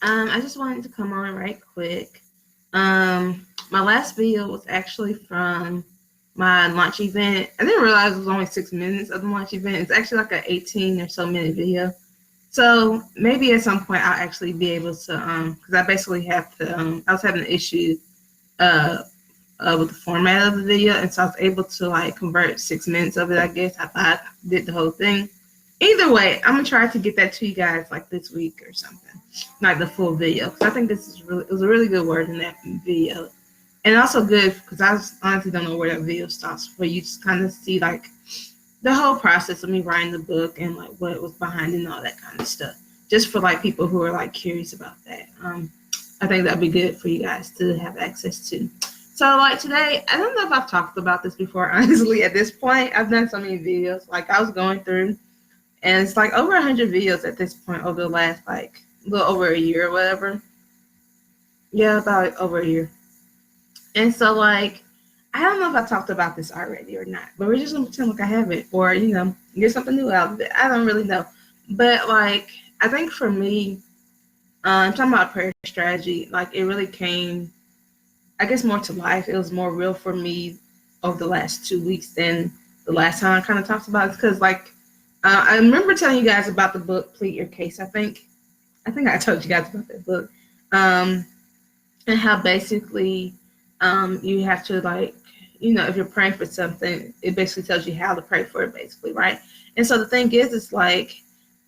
I just wanted to come on right quick. My last video was actually from my launch event. I didn't realize it was only 6 minutes of the launch event. It's actually like an 18 or so minute video. So maybe at some point I'll actually be able to, because I basically have to, I was having an issue uh, with the format of the video, and so I was able to like convert 6 minutes of it. I guess I thought I did the whole thing. Either way, I'm gonna try to get that to you guys like this week or something, like the full video. Because I think this is really, it was a really good word in that video, and also good because I honestly don't know where that video stops, but you just kind of see like the whole process of me writing the book and like what was behind it and all that kind of stuff. Just for like people who are like curious about that. I think that'd be good for you guys to have access to. So like today, I don't know if I've talked about this before, honestly. At this point, I've done so many videos. Like I was going through, and it's like over 100 videos at this point over the last like a little over a year or whatever. Yeah, about over a year. And so like I don't know if I talked about this already or not, but we're just gonna pretend like I haven't, or get something new out of it. I don't really know, but like I think for me, talking about prayer strategy, like it really came, I guess, more to life. It was more real for me over the last 2 weeks than the last time I kind of talked about it, because like I remember telling you guys about the book Plead Your Case. I think I told you guys about that book, and how basically you have to like, if you're praying for something, it basically tells you how to pray for it, basically, right? And so the thing is, it's like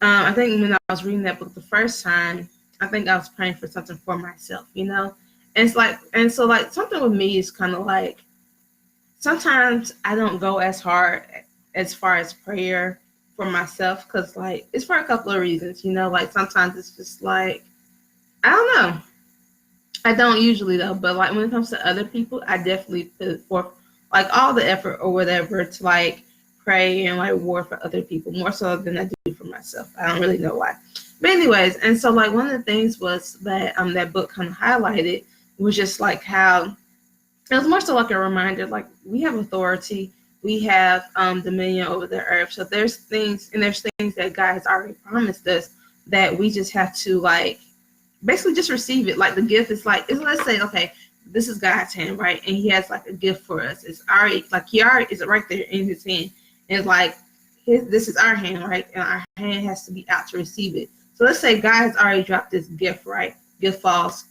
I think when I was reading that book the first time, I think I was praying for something for myself, And it's like, and so like something with me is kind of like sometimes I don't go as far as prayer for myself, because like it's for a couple of reasons, like sometimes it's just like I don't know. I don't usually though, but like when it comes to other people, I definitely put forth like all the effort or whatever to like pray and like war for other people more so than I do for myself. I don't really know why. But anyways, and so like one of the things was that that book kind of highlighted was just like how it was more so like a reminder, like we have authority, we have dominion over the earth. So there's things that God has already promised us that we just have to like basically just receive it. Like the gift is like, let's say, okay, this is God's hand, right? And he has like a gift for us. It's already like he already is right there in his hand. And it's like this is our hand, right? And our hand has to be out to receive it. So let's say God has already dropped this gift, right? Gift falls.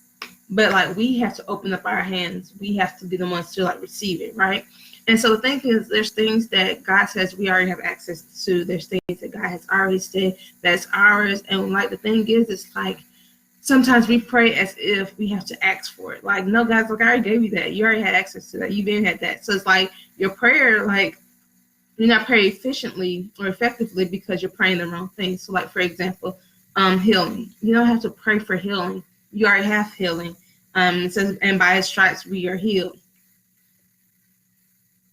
But like we have to open up our hands. We have to be the ones to like receive it, right? And so the thing is, there's things that God says we already have access to. There's things that God has already said that's ours. And like the thing is, it's like sometimes we pray as if we have to ask for it. Like, no, guys, look, I already gave you that. You already had access to that. You didn't have that. So it's like your prayer, like you're not praying efficiently or effectively because you're praying the wrong thing. So like, for example, healing. You don't have to pray for healing. You already have healing. It says, and by his stripes we are healed.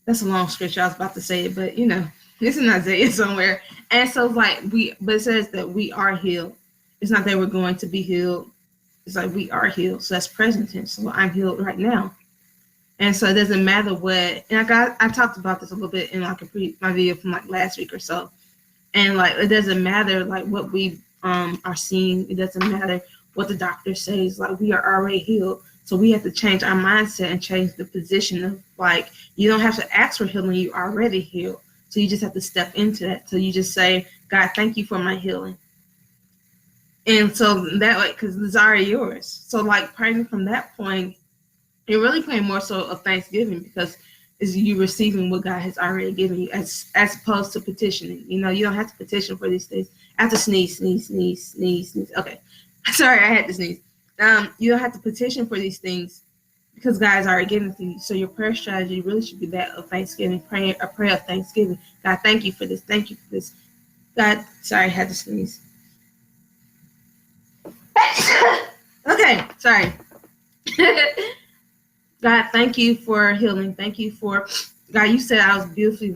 That's a long scripture. I was about to say it, but it's in Isaiah somewhere. And so like but it says that we are healed. It's not that we're going to be healed. It's like we are healed. So that's present tense. So I'm healed right now. And so it doesn't matter what, and I talked about this a little bit in like my video from like last week or so. And like it doesn't matter like what we are seeing. It doesn't matter what the doctor says. Like we are already healed. So we have to change our mindset and change the position of like you don't have to ask for healing. You already healed. So you just have to step into that. So you just say, God, thank you for my healing. And so that way, because it's already yours. So like praying from that point, you're really praying more so of thanksgiving because is you receiving what God has already given you as opposed to petitioning. You don't have to petition for these things. I have to sneeze. Okay. Sorry, I had to sneeze. You don't have to petition for these things because God has already given it to you. So your prayer strategy really should be that of thanksgiving, a prayer of thanksgiving. God, thank you for this. Thank you for this. God, sorry, I had to sneeze. Okay, sorry. God, thank you for healing. Thank you for, God, you said I was beautifully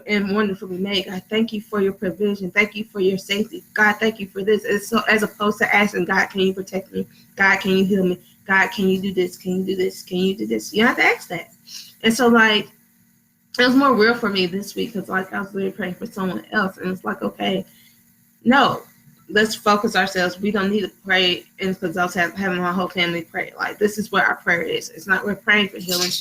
and wonderfully made. God, thank you for your provision. Thank you for your safety. God, thank you for this. It's so as opposed to asking, God, can you protect me? God, can you heal me? God, can you do this? Can you do this? Can you do this? You have to ask that. And so like, it was more real for me this week because like I was literally praying for someone else. And it's like, okay, no, let's focus ourselves. We don't need to pray, and because I was having my whole family pray. Like, this is what our prayer is. It's not we're praying for healing.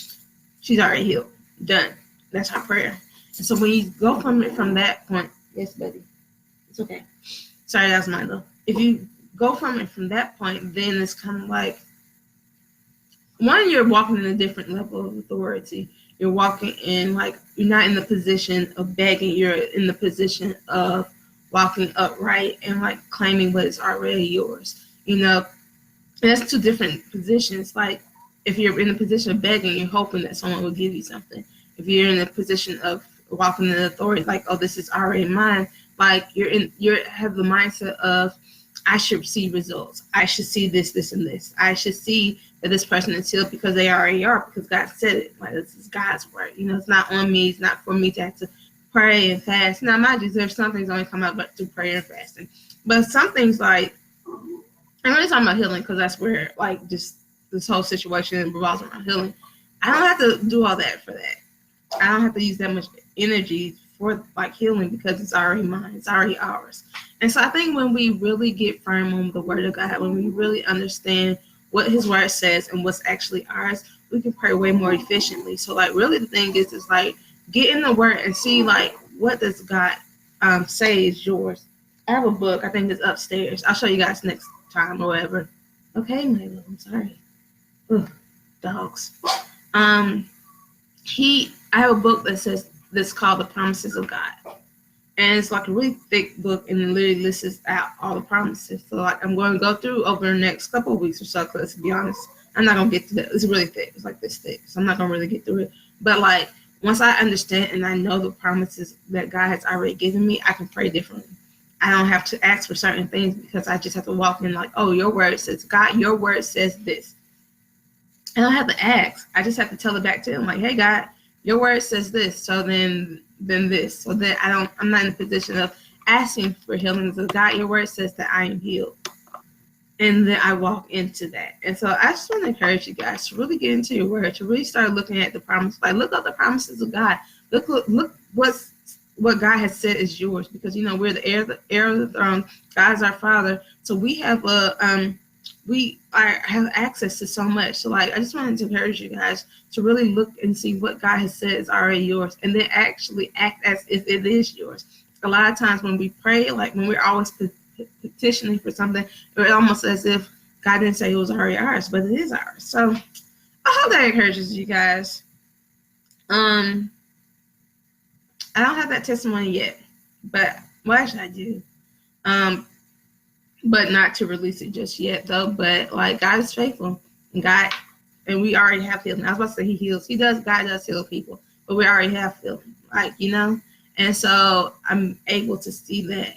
She's already healed. Done. That's our prayer. And so when you go from that point, yes, buddy, it's okay. Sorry, that was Milo. If you go from it from that point, then it's kind of like, one, you're walking in a different level of authority. You're walking in, like, you're not in the position of begging. You're in the position of walking upright and, like, claiming what is already yours. You know, and that's two different positions. Like, if you're in the position of begging, you're hoping that someone will give you something. If you're in a position of walking in authority, like, oh, this is already mine, like, you have the mindset of, I should see results. I should see this, this, and this. I should see that this person is healed because they already are, because God said it. Like, this is God's word. You know, it's not on me. It's not for me to have to pray and fast. Now, mind you, there's some things only come out but through prayer and fasting. But some things, like, I'm really talking about healing, because that's where, like, just this whole situation revolves around healing. I don't have to do all that for that. I don't have to use that much energy for, like, healing, because it's already mine. It's already ours. And so I think when we really get firm on the word of God, when we really understand what his word says and what's actually ours, we can pray way more efficiently. So, like, really the thing is like, get in the word and see, like, what does God say is yours. I have a book. I think it's upstairs. I'll show you guys next time or whatever. Okay, Milo, I'm sorry. Ugh, dogs. I have a book that's called The Promises of God. And it's like a really thick book, and it literally lists out all the promises. So, like, I'm going to go through over the next couple of weeks or so, because, to be honest, I'm not going to get to that. It's really thick. It's like this thick. So I'm not going to really get through it. But, like, once I understand and I know the promises that God has already given me, I can pray differently. I don't have to ask for certain things, because I just have to walk in like, oh, your word says, God, your word says this. I don't have to ask. I just have to tell it back to him, like, hey, God, your word says this. So then this. So then I'm not in a position of asking for healing. So, God, your word says that I am healed. And then I walk into that. And so I just want to encourage you guys to really get into your word, to really start looking at the promises. Like, look up the promises of God. Look what God has said is yours, because, you know, we're the heir of the throne. God is our Father. So we have have access to so much. So, like, I just wanted to encourage you guys to really look and see what God has said is already yours, and then actually act as if it is yours. A lot of times when we pray, like, when we're always petitioning for something, it's almost as if God didn't say it was already ours, but it is ours. So I hope that encourages you guys. I don't have that testimony yet, but actually I do. But not to release it just yet, though. But, like, God is faithful, and we already have healing. I was about to say he heals. God does heal people, but we already have healing, like, you know. And so I'm able to see that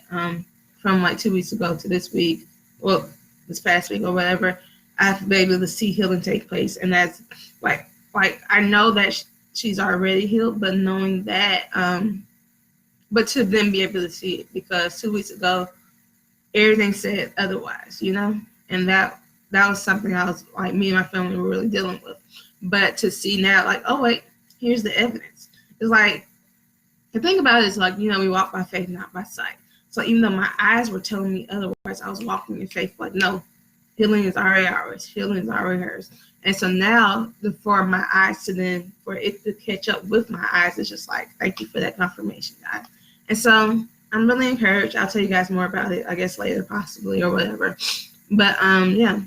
from, like, 2 weeks ago to this week, well, this past week or whatever, I've been able to see healing take place, and that's like I know that she's already healed, but knowing that, but to then be able to see it, because 2 weeks ago, everything said otherwise, you know, and that was something I was, like, me and my family were really dealing with. But to see now, like, oh wait, here's the evidence. It's like, the thing about it is, like, you know, we walk by faith, not by sight. So even though my eyes were telling me otherwise, I was walking in faith, like, no, healing is already ours. Healing is already hers. And so now, for my eyes for it to catch up with my eyes, it's just like, thank you for that confirmation, God. And so I'm really encouraged. I'll tell you guys more about it, I guess, later, possibly, or whatever. But, yeah.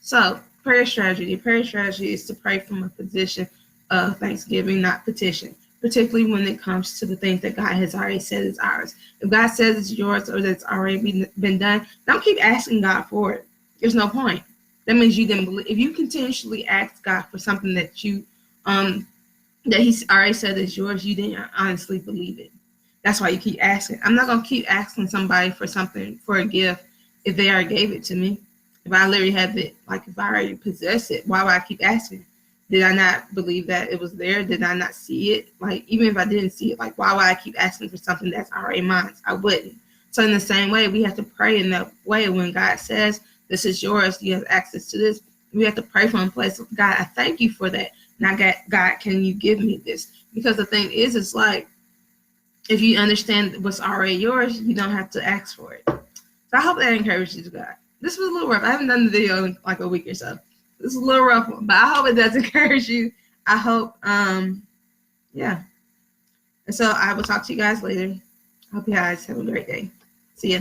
So, prayer strategy. The prayer strategy is to pray from a position of thanksgiving, not petition, particularly when it comes to the things that God has already said is ours. If God says it's yours or that it's already been done, don't keep asking God for it. There's no point. That means you didn't believe. If you continuously ask God for something that you that He's already said is yours, you didn't honestly believe it. That's why you keep asking. I'm not gonna keep asking somebody for something, for a gift, if they already gave it to me. If I literally have it, like, if I already possess it, why would I keep asking? Did I not believe that it was there? Did I not see it? Like, even if I didn't see it, like, why would I keep asking for something that's already mine? I wouldn't. So in the same way, we have to pray in that way. When God says, this is yours, you have access to this, we have to pray from a place of, God, I thank you for that. Now, God, can you give me this? Because the thing is, it's like, if you understand what's already yours, you don't have to ask for it. So I hope that encourages you guys. This was a little rough. I haven't done the video in like a week or so. This is a little rough one, but I hope it does encourage you. I hope, yeah. And so I will talk to you guys later. I hope you guys have a great day. See ya.